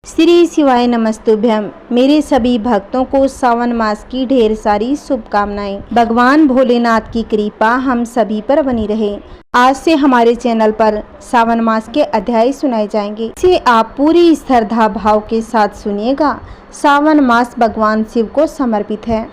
श्री शिवाय नमस्तुभ्यम। मेरे सभी भक्तों को सावन मास की ढेर सारी शुभकामनाएं। भगवान भोलेनाथ की कृपा हम सभी पर बनी रहे। आज से हमारे चैनल पर सावन मास के अध्याय सुनाए जाएंगे, इसे आप पूरी श्रद्धा भाव के साथ सुनिएगा। सावन मास भगवान शिव को समर्पित है।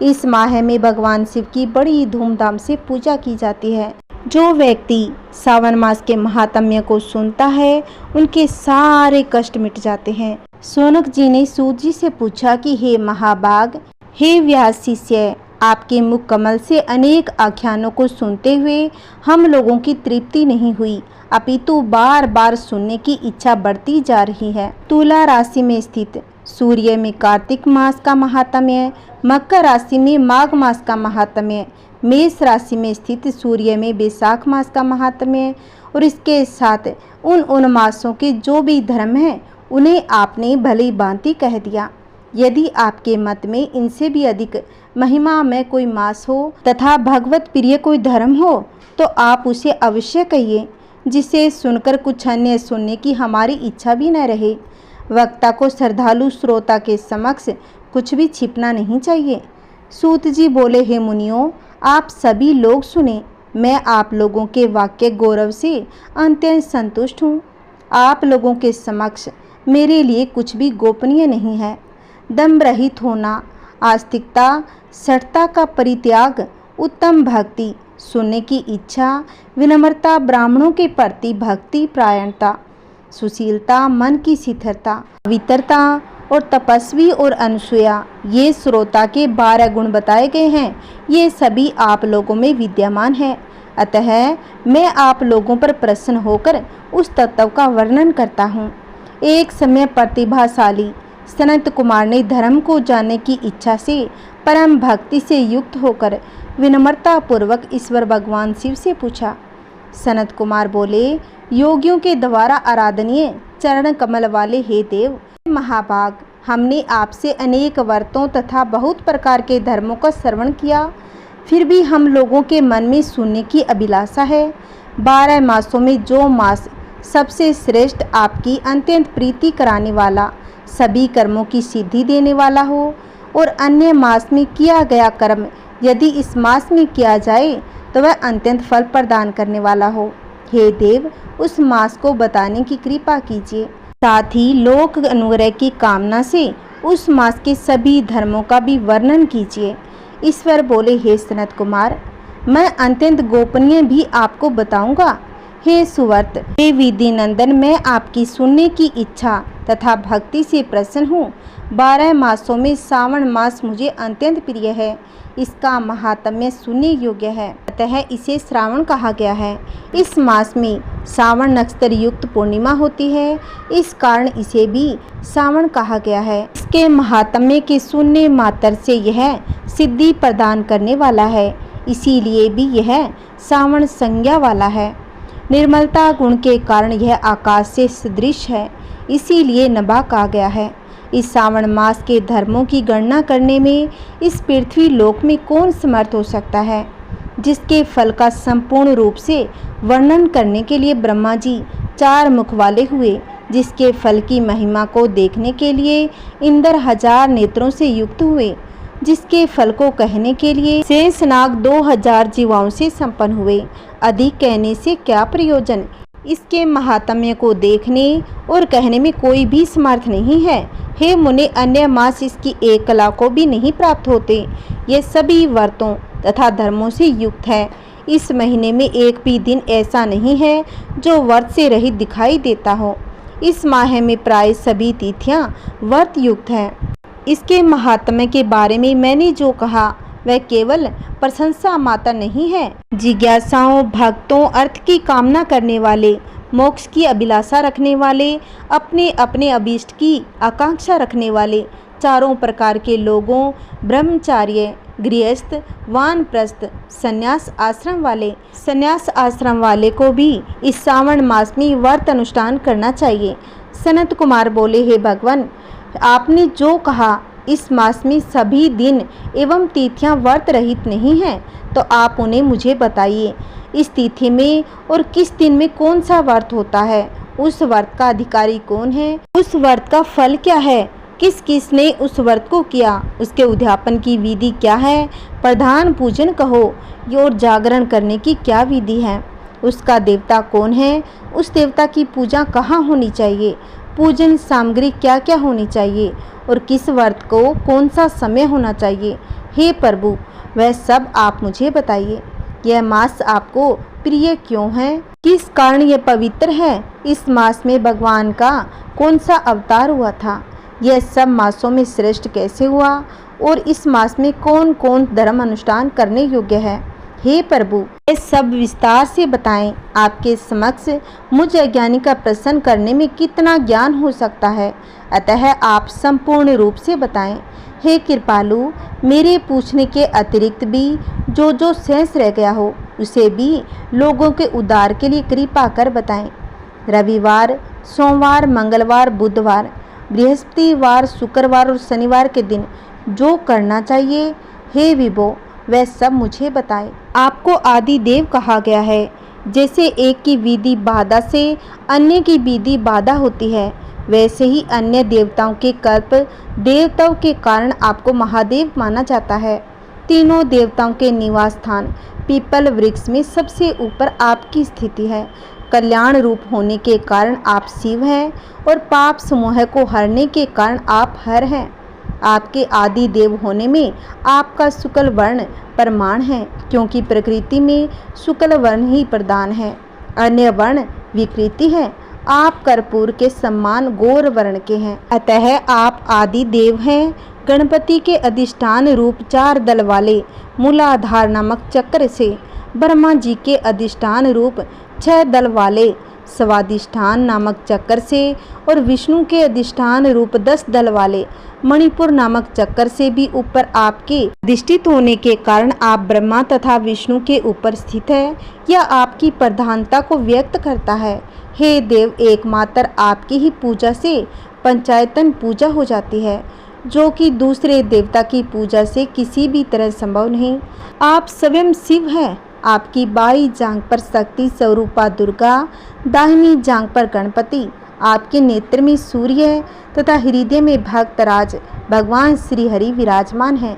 इस माह में भगवान शिव की बड़ी धूमधाम से पूजा की जाती है। जो व्यक्ति सावन मास के महात्म्य को सुनता है उनके सारे कष्ट मिट जाते हैं। शौनक जी ने सूत जी से पूछा कि हे महाभाग, हे व्यास शिष्य, आपके मुख कमल से अनेक आख्यानों को सुनते हुए हम लोगों की तृप्ति नहीं हुई, अपितु बार बार सुनने की इच्छा बढ़ती जा रही है। तुला राशि में स्थित सूर्य में कार्तिक मास का महात्म्य, मकर राशि में माघ मास का महात्म्य, मेष राशि में स्थित सूर्य में बैसाख मास का महात्म्य और इसके साथ उन मासों के जो भी धर्म हैं उन्हें आपने भली भांति कह दिया। यदि आपके मत में इनसे भी अधिक महिमा में कोई मास हो तथा भगवत प्रिय कोई धर्म हो तो आप उसे अवश्य कहिए, जिसे सुनकर कुछ अन्य सुनने की हमारी इच्छा भी न रहे। वक्ता को श्रद्धालु श्रोता के समक्ष कुछ भी छिपना नहीं चाहिए। सूत जी बोले, हे मुनियों, आप सभी लोग सुने। मैं आप लोगों के वाक्य गौरव से अत्यंत संतुष्ट हूँ। आप लोगों के समक्ष मेरे लिए कुछ भी गोपनीय नहीं है। दम्भ रहित होना, आस्तिकता, सठता का परित्याग, उत्तम भक्ति, सुनने की इच्छा, विनम्रता, ब्राह्मणों के प्रति भक्ति प्रायणता, सुशीलता, मन की शिथिलता, पवित्रता और तपस्वी और अनुसूया, ये श्रोता के 12 गुण बताए गए हैं। ये सभी आप लोगों में विद्यमान है। अतः मैं आप लोगों पर प्रसन्न होकर उस तत्व का वर्णन करता हूँ। एक समय प्रतिभाशाली सनत कुमार ने धर्म को जानने की इच्छा से परम भक्ति से युक्त होकर विनम्रता पूर्वक ईश्वर भगवान शिव से पूछा। सनत कुमार बोले, योगियों के द्वारा आराधनीय चरण कमल वाले हे देव महाभाग, हमने आपसे अनेक व्रतों तथा बहुत प्रकार के धर्मों का श्रवण किया, फिर भी हम लोगों के मन में सुनने की अभिलाषा है। 12 मासों में जो मास सबसे श्रेष्ठ, आपकी अत्यंत प्रीति कराने वाला, सभी कर्मों की सिद्धि देने वाला हो और अन्य मास में किया गया कर्म यदि इस मास में किया जाए तो वह अत्यंत फल प्रदान करने वाला हो, हे देव उस मास को बताने की कृपा कीजिए। साथ ही लोक अनुग्रह की कामना से उस मास के सभी धर्मों का भी वर्णन कीजिए। ईश्वर बोले, हे सनत कुमार, मैं अत्यंत गोपनीय भी आपको बताऊंगा। हे सुवर्त, हे विधि नंदन, मैं आपकी सुनने की इच्छा तथा भक्ति से प्रसन्न हूँ। 12 मासों में सावन मास मुझे अत्यंत प्रिय है। इसका महात्म्य सुनने योग्य है, अतः इसे श्रावण कहा गया है। इस मास में सावन नक्षत्र युक्त पूर्णिमा होती है, इस कारण इसे भी सावन कहा गया है। इसके महात्म्य के सुनने मात्र से यह सिद्धि प्रदान करने वाला है, इसीलिए भी यह सावन संज्ञा वाला है। निर्मलता गुण के कारण यह आकाश से सदृश है, इसीलिए नभा कहा गया है। इस सावन मास के धर्मों की गणना करने में इस पृथ्वी लोक में कौन समर्थ हो सकता है। जिसके फल का संपूर्ण रूप से वर्णन करने के लिए ब्रह्मा जी 4 मुख वाले हुए, जिसके फल की महिमा को देखने के लिए इंद्र 1000 नेत्रों से युक्त हुए, जिसके फल को कहने के लिए शेषनाग 2000 जीवाओं से संपन्न हुए। अधिक कहने से क्या प्रयोजन। इसके महात्म्य को देखने और कहने में कोई भी समर्थ नहीं है। हे मुने, अन्य मास इसकी एक कला को भी नहीं प्राप्त होते। ये सभी व्रतों तथा धर्मों से युक्त है। इस महीने में एक भी दिन ऐसा नहीं है जो व्रत से रहित दिखाई देता हो। इस माह में प्राय सभी तिथियां व्रत युक्त हैं। इसके महात्म्य के बारे में मैंने जो कहा वह केवल प्रशंसा मात्र नहीं है। जिज्ञासाओं, भक्तों, अर्थ की कामना करने वाले, मोक्ष की अभिलाषा रखने वाले, अपने अपने अभीष्ट की आकांक्षा रखने वाले, चारों प्रकार के लोगों, ब्रह्मचार्य, गृहस्थ, वानप्रस्थ, संन्यास आश्रम वाले को भी इस सावन मास में व्रत अनुष्ठान करना चाहिए। सनत कुमार बोले, हे भगवान, आपने जो कहा इस मास में सभी दिन एवं तिथियां व्रत रहित नहीं हैं, तो आप उन्हें मुझे बताइए। इस तिथि में और किस दिन में कौन सा व्रत होता है उस व्रत का अधिकारी कौन है, उस व्रत का फल क्या है, किस किस ने उस व्रत को किया, उसके उद्यापन की विधि क्या है, प्रधान पूजन कहो और जागरण करने की क्या विधि है, उसका देवता कौन है, उस देवता की पूजा कहाँ होनी चाहिए, पूजन सामग्री क्या क्या होनी चाहिए और किस व्रत को कौन सा समय होना चाहिए। हे प्रभु, वह सब आप मुझे बताइए। यह मास आपको प्रिय क्यों है, किस कारण यह पवित्र है, इस मास में भगवान का कौन सा अवतार हुआ था, यह सब मासों में श्रेष्ठ कैसे हुआ और इस मास में कौन कौन धर्म अनुष्ठान करने योग्य है। हे प्रभु, ये सब विस्तार से बताएं। आपके समक्ष मुझ अज्ञानी का प्रश्न करने में कितना ज्ञान हो सकता है, अतः आप संपूर्ण रूप से बताएं। हे कृपालु, मेरे पूछने के अतिरिक्त भी जो शेष रह गया हो उसे भी लोगों के उद्धार के लिए कृपा कर बताएं। रविवार, सोमवार, मंगलवार, बुधवार, बृहस्पतिवार, शुक्रवार और शनिवार के दिन जो करना चाहिए, हे विभो, वह सब मुझे बताए। आपको आदि देव कहा गया है। जैसे एक की विधि बाधा से अन्य की विधि बाधा होती है, वैसे ही अन्य देवताओं के कल्प देवताओं के कारण आपको महादेव माना जाता है। तीनों देवताओं के निवास स्थान पीपल वृक्ष में सबसे ऊपर आपकी स्थिति है। कल्याण रूप होने के कारण आप शिव हैं और पाप समूह को हरने के कारण आप हर हैं। आपके आदि देव होने में आपका शुक्ल वर्ण प्रमाण है, क्योंकि प्रकृति में शुक्ल वर्ण ही प्रधान है, अन्य वर्ण विकृति है। आप कर्पूर के समान गौर वर्ण के हैं, अतः आप आदि देव हैं। गणपति के अधिष्ठान रूप 4 दल वाले मूलाधार नामक चक्र से, ब्रह्मा जी के अधिष्ठान रूप 6 दल वाले स्वादिष्ठान नामक चक्र से और विष्णु के अधिष्ठान रूप 10 दल वाले मणिपुर नामक चक्र से भी ऊपर आपके अधिष्ठित होने के कारण आप ब्रह्मा तथा विष्णु के ऊपर स्थित है। यह आपकी प्रधानता को व्यक्त करता है। हे देव, एकमात्र आपकी ही पूजा से पंचायतन पूजा हो जाती है, जो कि दूसरे देवता की पूजा से किसी भी तरह संभव नहीं। आप स्वयं शिव हैं। आपकी बाई जांघ पर शक्ति स्वरूपा दुर्गा, दाहिनी जांघ पर गणपति, आपके नेत्र में सूर्य तथा हृदय में भक्तराज भगवान श्री हरि विराजमान है।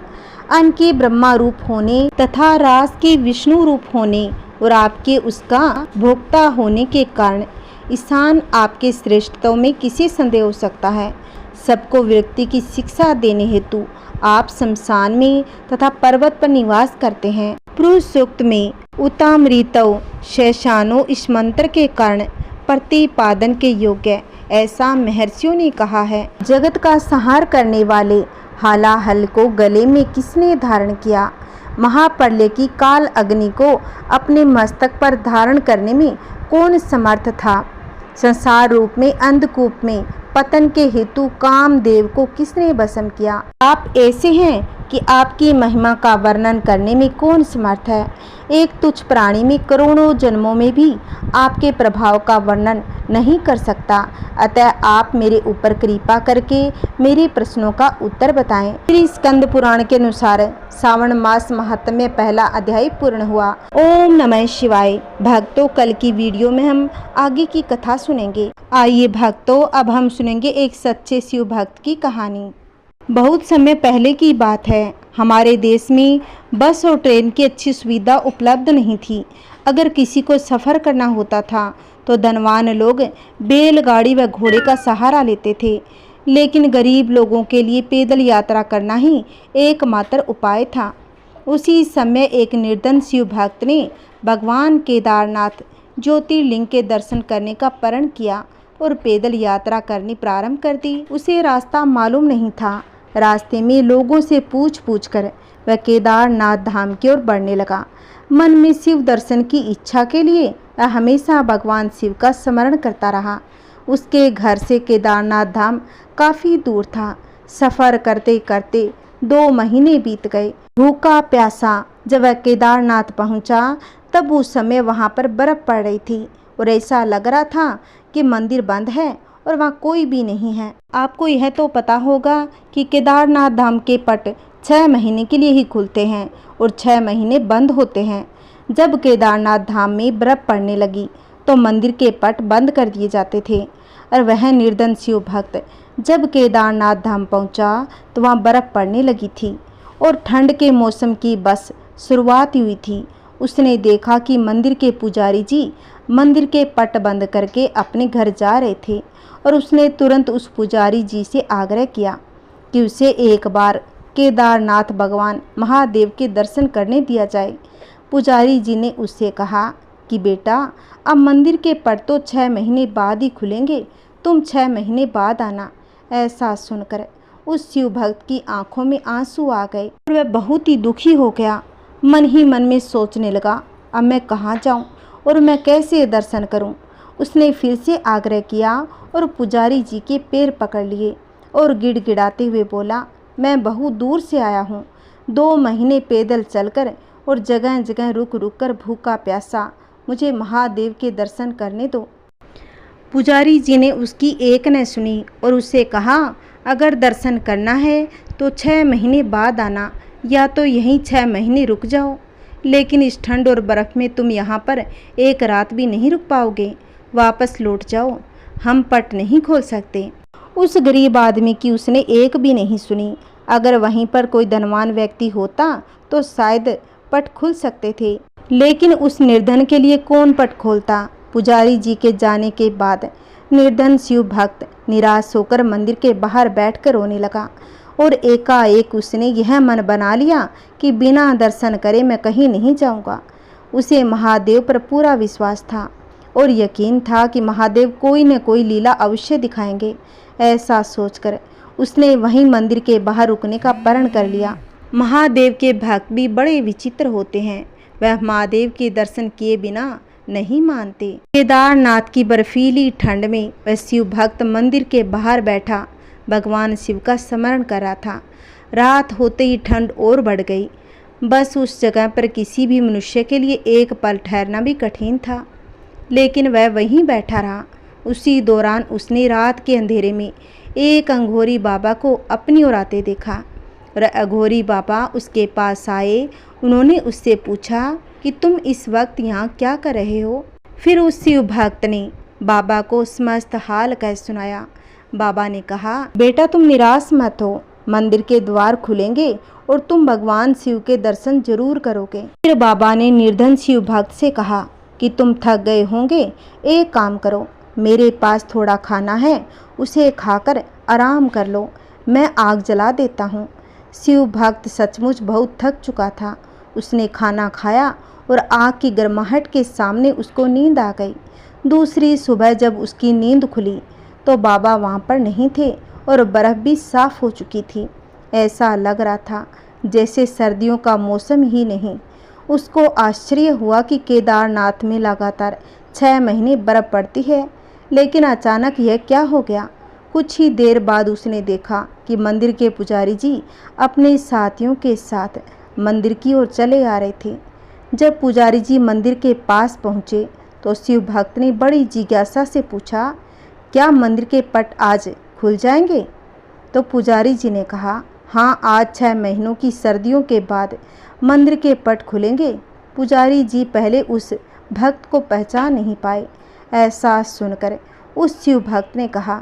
अन्न के ब्रह्मा रूप होने तथा रास के विष्णु रूप होने और आपके उसका भोक्ता होने के कारण ईशान आपके श्रेष्ठत्व में किसी संदेह हो सकता है। सबको व्यक्ति की शिक्षा देने हेतु आप शमशान में तथा पर्वत पर निवास करते हैं। पुरुष सूक्त में उतामृतौ शैशानो इस मंत्र के कारण प्रतिपादन के योग्य ऐसा महर्षियों ने कहा है। जगत का संहार करने वाले हालाहल को गले में किसने धारण किया? महाप्रलय की काल अग्नि को अपने मस्तक पर धारण करने में कौन समर्थ था? संसार रूप में अंधकूप में पतन के हेतु कामदेव को किसने भस्म किया? आप ऐसे हैं कि आपकी महिमा का वर्णन करने में कौन समर्थ है? एक तुच्छ प्राणी में करोड़ों जन्मों में भी आपके प्रभाव का वर्णन नहीं कर सकता। अतः आप मेरे ऊपर कृपा करके मेरे प्रश्नों का उत्तर बताएं। श्री स्कंद पुराण के अनुसार श्रावण मास महात्म्य पहला अध्याय पूर्ण हुआ। ओम नमः शिवाय। भक्तों, कल की वीडियो में हम आगे की कथा सुनेंगे। आइए भक्तों, अब हम सुनेंगे एक सच्चे शिव भक्त की कहानी। बहुत समय पहले की बात है। हमारे देश में बस और ट्रेन की अच्छी सुविधा उपलब्ध नहीं थी। अगर किसी को सफ़र करना होता था तो धनवान लोग बैलगाड़ी व घोड़े का सहारा लेते थे, लेकिन गरीब लोगों के लिए पैदल यात्रा करना ही एकमात्र उपाय था। उसी समय एक निर्धन शिव भक्त ने भगवान केदारनाथ ज्योतिर्लिंग के दर्शन करने का प्रण किया और पैदल यात्रा करनी प्रारंभ कर दी। उसे रास्ता मालूम नहीं था। रास्ते में लोगों से पूछ कर वह केदारनाथ धाम की ओर बढ़ने लगा। मन में शिव दर्शन की इच्छा के लिए वह हमेशा भगवान शिव का स्मरण करता रहा। उसके घर से केदारनाथ धाम काफ़ी दूर था। सफ़र करते करते 2 महीने बीत गए। भूखा प्यासा जब वह केदारनाथ पहुंचा, तब उस समय वहां पर बर्फ़ पड़ रही थी और ऐसा लग रहा था कि मंदिर बंद है और वहाँ कोई भी नहीं है। आपको यह तो पता होगा कि केदारनाथ धाम के पट 6 महीने के लिए ही खुलते हैं और 6 महीने बंद होते हैं। जब केदारनाथ धाम में बर्फ़ पड़ने लगी तो मंदिर के पट बंद कर दिए जाते थे। और वह निर्धन शिव भक्त जब केदारनाथ धाम पहुंचा तो वहाँ बर्फ़ पड़ने लगी थी और ठंड के मौसम की बस शुरुआत हुई थी। उसने देखा कि मंदिर के पुजारी जी मंदिर के पट बंद करके अपने घर जा रहे थे और उसने तुरंत उस पुजारी जी से आग्रह किया कि उसे एक बार केदारनाथ भगवान महादेव के दर्शन करने दिया जाए। पुजारी जी ने उससे कहा कि बेटा, अब मंदिर के पट तो 6 महीने बाद ही खुलेंगे, तुम 6 महीने बाद आना। ऐसा सुनकर उस शिव भक्त की आंखों में आंसू आ गए और वह बहुत ही दुखी हो गया। मन ही मन में सोचने लगा, अब मैं कहाँ जाऊँ और मैं कैसे दर्शन करूँ। उसने फिर से आग्रह किया और पुजारी जी के पैर पकड़ लिए और गिड़गिड़ाते हुए बोला, मैं बहुत दूर से आया हूँ, 2 महीने पैदल चलकर और जगह जगह रुक रुक कर भूखा प्यासा, मुझे महादेव के दर्शन करने दो। पुजारी जी ने उसकी एक न सुनी और उससे कहा, अगर दर्शन करना है तो 6 महीने बाद आना, या तो यहीं 6 महीने रुक जाओ, लेकिन इस ठंड और बर्फ़ में तुम यहाँ पर एक रात भी नहीं रुक पाओगे, वापस लौट जाओ, हम पट नहीं खोल सकते। उस गरीब आदमी की उसने एक भी नहीं सुनी। अगर वहीं पर कोई धनवान व्यक्ति होता तो शायद पट खुल सकते थे, लेकिन उस निर्धन के लिए कौन पट खोलता। पुजारी जी के जाने के बाद निर्धन शिव भक्त निराश होकर मंदिर के बाहर बैठकर रोने लगा और एकाएक उसने यह मन बना लिया कि बिना दर्शन करे मैं कहीं नहीं जाऊंगा। उसे महादेव पर पूरा विश्वास था और यकीन था कि महादेव कोई न कोई लीला अवश्य दिखाएंगे। ऐसा सोचकर उसने वहीं मंदिर के बाहर रुकने का प्रण कर लिया। महादेव के भक्त भी बड़े विचित्र होते हैं, वह महादेव के दर्शन किए बिना नहीं मानते। केदारनाथ की बर्फीली ठंड में वह शिव भक्त मंदिर के बाहर बैठा भगवान शिव का स्मरण कर रहा था। रात होते ही ठंड और बढ़ गई। बस उस जगह पर किसी भी मनुष्य के लिए एक पल ठहरना भी कठिन था, लेकिन वह वहीं बैठा रहा। उसी दौरान उसने रात के अंधेरे में एक अघोरी बाबा को अपनी ओर आते देखा और अघोरी बाबा उसके पास आए। उन्होंने उससे पूछा कि तुम इस वक्त यहाँ क्या कर रहे हो। फिर उस शिव भक्त ने बाबा को समस्त हाल कह सुनाया। बाबा ने कहा, बेटा तुम निराश मत हो, मंदिर के द्वार खुलेंगे और तुम भगवान शिव के दर्शन जरूर करोगे। फिर बाबा ने निर्धन शिव भक्त से कहा कि तुम थक गए होंगे, एक काम करो, मेरे पास थोड़ा खाना है, उसे खाकर आराम कर लो, मैं आग जला देता हूँ। शिव भक्त सचमुच बहुत थक चुका था। उसने खाना खाया और आग की गर्माहट के सामने उसको नींद आ गई। दूसरी सुबह जब उसकी नींद खुली तो बाबा वहाँ पर नहीं थे और बर्फ़ भी साफ़ हो चुकी थी। ऐसा लग रहा था जैसे सर्दियों का मौसम ही नहीं। उसको आश्चर्य हुआ कि केदारनाथ में लगातार 6 महीने बर्फ़ पड़ती है, लेकिन अचानक यह क्या हो गया। कुछ ही देर बाद उसने देखा कि मंदिर के पुजारी जी अपने साथियों के साथ मंदिर की ओर चले आ रहे थे। जब पुजारी जी मंदिर के पास पहुँचे तो शिव भक्त ने बड़ी जिज्ञासा से पूछा, क्या मंदिर के पट आज खुल जाएंगे? तो पुजारी जी ने कहा, हाँ, आज 6 महीनों की सर्दियों के बाद मंदिर के पट खुलेंगे। पुजारी जी पहले उस भक्त को पहचान नहीं पाए। ऐसा सुनकर उस शिव भक्त ने कहा,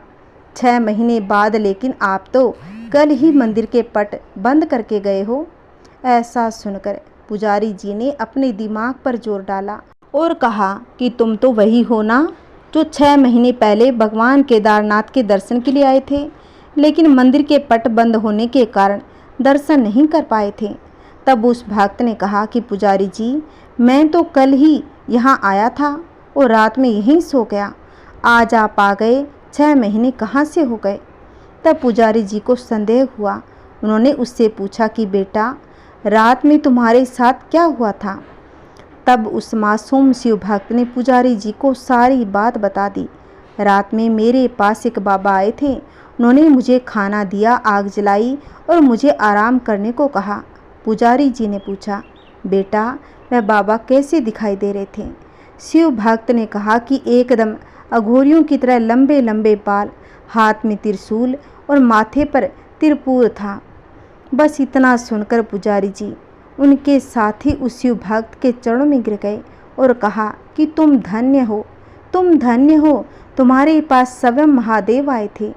6 महीने बाद, लेकिन आप तो कल ही मंदिर के पट बंद करके गए हो। ऐसा सुनकर पुजारी जी ने अपने दिमाग पर जोर डाला और कहा कि तुम तो वही हो ना जो 6 महीने पहले भगवान केदारनाथ के दर्शन के लिए आए थे, लेकिन मंदिर के पट बंद होने के कारण दर्शन नहीं कर पाए थे। तब उस भक्त ने कहा कि पुजारी जी, मैं तो कल ही यहाँ आया था और रात में यहीं सो गया, आज आप आ गए, 6 महीने कहाँ से हो गए। तब पुजारी जी को संदेह हुआ। उन्होंने उससे पूछा कि बेटा, रात में तुम्हारे साथ क्या हुआ था। तब उस मासूम शिव भक्त ने पुजारी जी को सारी बात बता दी। रात में मेरे पास एक बाबा आए थे, उन्होंने मुझे खाना दिया, आग जलाई और मुझे आराम करने को कहा। पुजारी जी ने पूछा, बेटा वह बाबा कैसे दिखाई दे रहे थे। शिव भक्त ने कहा कि एकदम अघोरियों की तरह लंबे लंबे बाल, हाथ में त्रिशूल और माथे पर त्रिपुर था। बस इतना सुनकर पुजारी जी उनके साथी उस शिव भक्त के चरणों में गिर गए और कहा कि तुम धन्य हो, तुम धन्य हो, तुम्हारे पास स्वयं महादेव आए थे।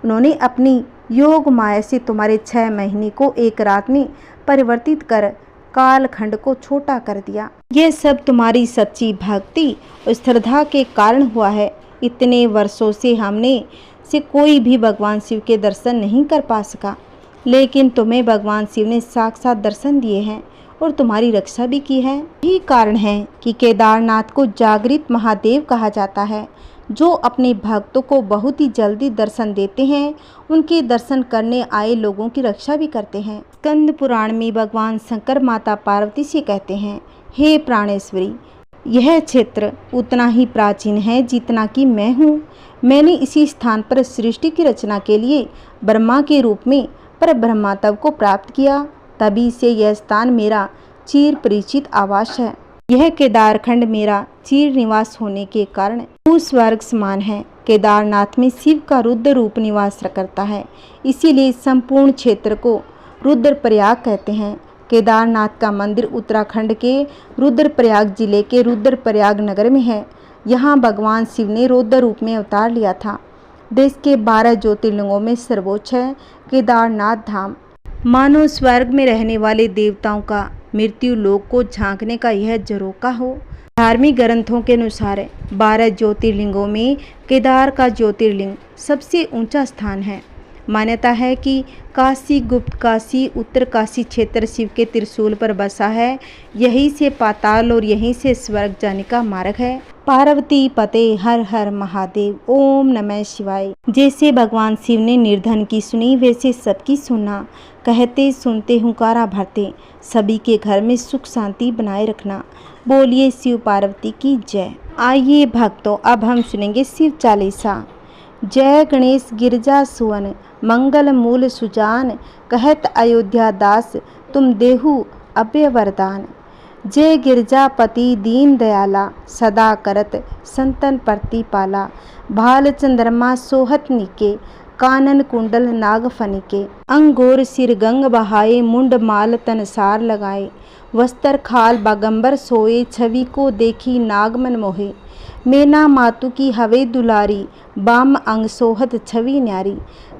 उन्होंने अपनी योग माया से तुम्हारे 6 महीने को एक रात में परिवर्तित कर कालखंड को छोटा कर दिया। यह सब तुम्हारी सच्ची भक्ति और श्रद्धा के कारण हुआ है। इतने वर्षों से हमने से कोई भी भगवान शिव के दर्शन नहीं कर पा सका, लेकिन तुम्हें भगवान शिव ने साक्षात दर्शन दिए हैं और तुम्हारी रक्षा भी की है। यही कारण है कि केदारनाथ को जागृत महादेव कहा जाता है, जो अपने भक्तों को बहुत ही जल्दी दर्शन देते हैं। उनके दर्शन करने आए लोगों की रक्षा भी करते हैं। स्कंद पुराण में भगवान शंकर माता पार्वती से कहते हैं, हे प्राणेश्वरी, यह क्षेत्र उतना ही प्राचीन है जितना कि मैं हूँ। मैंने इसी स्थान पर सृष्टि की रचना के लिए ब्रह्मा के रूप में पर ब्रह्मात्व को प्राप्त किया। तभी से यह स्थान मेरा चिर परिचित आवास है। यह केदारखंड मेरा चिर निवास होने के कारण स्वर्ग समान है। केदारनाथ में शिव का रुद्र रूप निवास करता है, इसीलिए संपूर्ण क्षेत्र को रुद्रप्रयाग कहते हैं। केदारनाथ का मंदिर उत्तराखंड के रुद्रप्रयाग जिले के रुद्रप्रयाग नगर में है। यहाँ भगवान शिव ने रुद्र रूप में अवतार लिया था। देश के 12 ज्योतिर्लिंगों में सर्वोच्च है केदारनाथ धाम। मानो स्वर्ग में रहने वाले देवताओं का मृत्यु लोक को झांकने का यह झरोका हो। धार्मिक ग्रंथों के अनुसार 12 ज्योतिर्लिंगों में केदार का ज्योतिर्लिंग सबसे ऊंचा स्थान है। मान्यता है कि काशी, गुप्त काशी, उत्तर काशी क्षेत्र शिव के त्रिशूल पर बसा है। यहीं से पाताल और यहीं से स्वर्ग जाने का मार्ग है। पार्वती पते हर हर महादेव, ओम नमः शिवाय। जैसे भगवान शिव ने निर्धन की सुनी, वैसे सबकी सुनना। कहते सुनते हुंकारा भरते, सभी के घर में सुख शांति बनाए रखना। बोलिए शिव पार्वती की जय। आइए भक्तों, अब हम सुनेंगे शिव चालीसा। जय गणेश गिरजा सुवन, मंगल मूल सुजान, कहत अयोध्या दास, तुम देहु अभय वरदान। जय गिरजापति दीन दयाला, सदा करत संतन प्रतिपाला। भाल चंद्रमा सोहत निके, कानन कुंडल नाग फनिके। अंगोर सिर गंग बहाए, मुंड माल तन सार लगाए। वस्त्र खाल बागंबर सोए, छवि को देखी नाग मन मोहे। मेना मातु की हवे दुलारी, बाम अंग सोहत छवि न्यारी।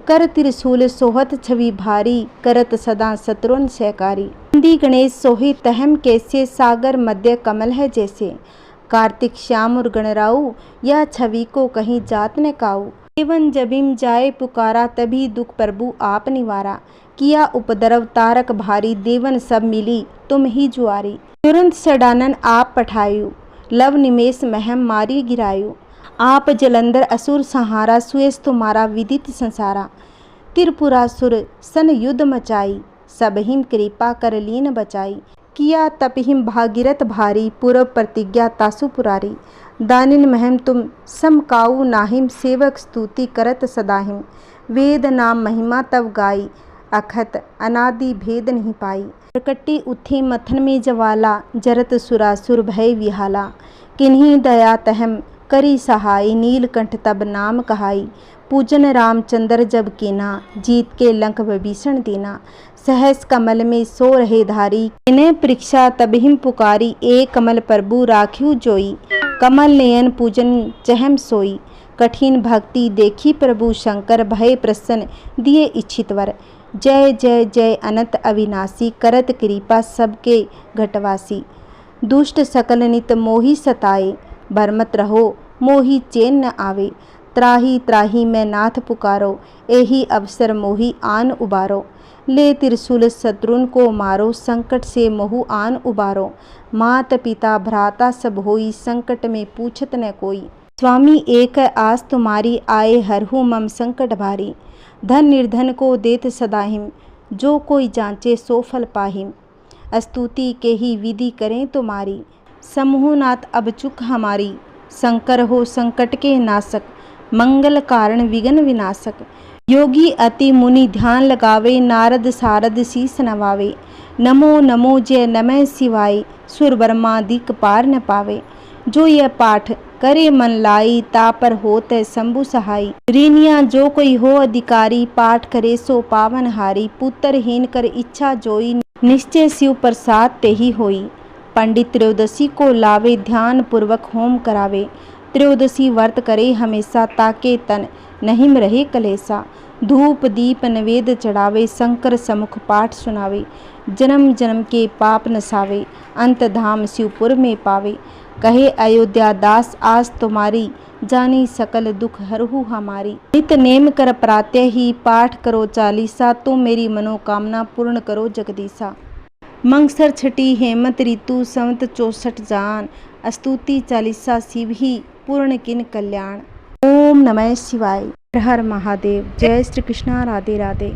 कर त्रिशूल सोहत छवि भारी, करत सदा शत्रुन सहकारी। नंदी गणेश सोहे तहम कैसे, सागर मध्य कमल है जैसे। कार्तिक श्याम और गणराऊ, यह छवि को कहीं जात न काऊ। देवन जबिम जाए पुकारा, तभी दुख प्रभु आप निवारा। किया उपद्रव तारक भारी, देवन सब मिली तुम ही जुआरी। तुरंत सडानन आप पठायु, लव निमेष महम मारी गिरायु। आप जलंधर असुर सहारा, सुएस तुम्हारा विदित संसारा। त्रिपुरासुर सन युद्ध मचाई, सब हिम कृपा कर लीन बचाई। किया तपहिम भागीरथ भारी, पूर्व प्रतिज्ञा तासु पुरारी। दानिन महम तुम समकाऊ नाहिम, सेवक स्तुति करत सदाहिम। वेद नाम महिमा तब गाई, अखत अनादि भेद नहीं पाई। प्रकटी उठी मथन में जवाला, जरत सुरासुर भय विहाला। किन्हीं दया तहम करी सहाय, नीलकंठ तब नाम कहाई। पूजन रामचंद्र जब कीना, जीत के लंक विभीषण दीना। सहस कमल में सो रहे धारी, इन्हें परीक्षा तबहिम पुकारी। एक कमल प्रभु राख्यू जोई, कमल नयन पूजन चहम सोई। कठिन भक्ति देखी प्रभु शंकर, भय प्रसन्न दिए इच्छित वर। जय जय जय अनंत अविनाशी, करत कृपा सबके घटवासी। दुष्ट सकल नित मोहि सताए, भरमत रहो मोहि चैन न आवे। त्राही त्राही मैं नाथ पुकारो, एही अवसर मोहि आन उबारो। ले त्रिशूल शत्रुन को मारो, संकट से मोहु आन उबारो। मात पिता भ्राता सब होई, संकट में पूछत न कोई। स्वामी एक आस तुम्हारी, आए हरहु मम संकट भारी। धन निर्धन को देत सदाहिम, जो कोई जांचे सो फल पाहिम। स्तुति के ही विधि करें तुम्हारी, समूहनाथ अब चुक हमारी। शंकर हो संकट के नाशक, मंगल कारण विघ्न विनाशक। योगी अति मुनि ध्यान लगावे, नारद सारद शीस नवावे। नमो नमो जय नमः शिवाय, सुर ब्रह्मादिक पार न पावे। जो यह पाठ करे मन लाई, तापर होत शंभु सहाई। ऋणिया जो कोई हो अधिकारी, पाठ करे सो पावन हारी। पुत्रहीन कर इच्छा जोई, निश्चय शिव प्रसाद ते ही होई। पंडित त्रयोदशी को लावे, ध्यान पूर्वक होम करावे। त्रयोदशी व्रत करे हमेशा, ताके तन नहीं रहे कलेसा। धूप दीप नवेद चढ़ावे, शंकर समुख पाठ सुनावे। जन्म जन्म के पाप नसावे, अंत धाम शिवपुर में पावे। कहे अयोध्या दास आज तुम्हारी, जानी सकल दुख हरहु हमारी। नित नेम कर प्रातः ही, पाठ करो चालीसा। तो मेरी मनोकामना पूर्ण करो जगदीशा। मंगसर छठी हेमंत ऋतु, संवत 64 जान। स्तुति चालीसा शिव ही, पूर्ण किन कल्याण। ओम नमः शिवाय। हर हर महादेव। जय श्री कृष्णा। राधे राधे।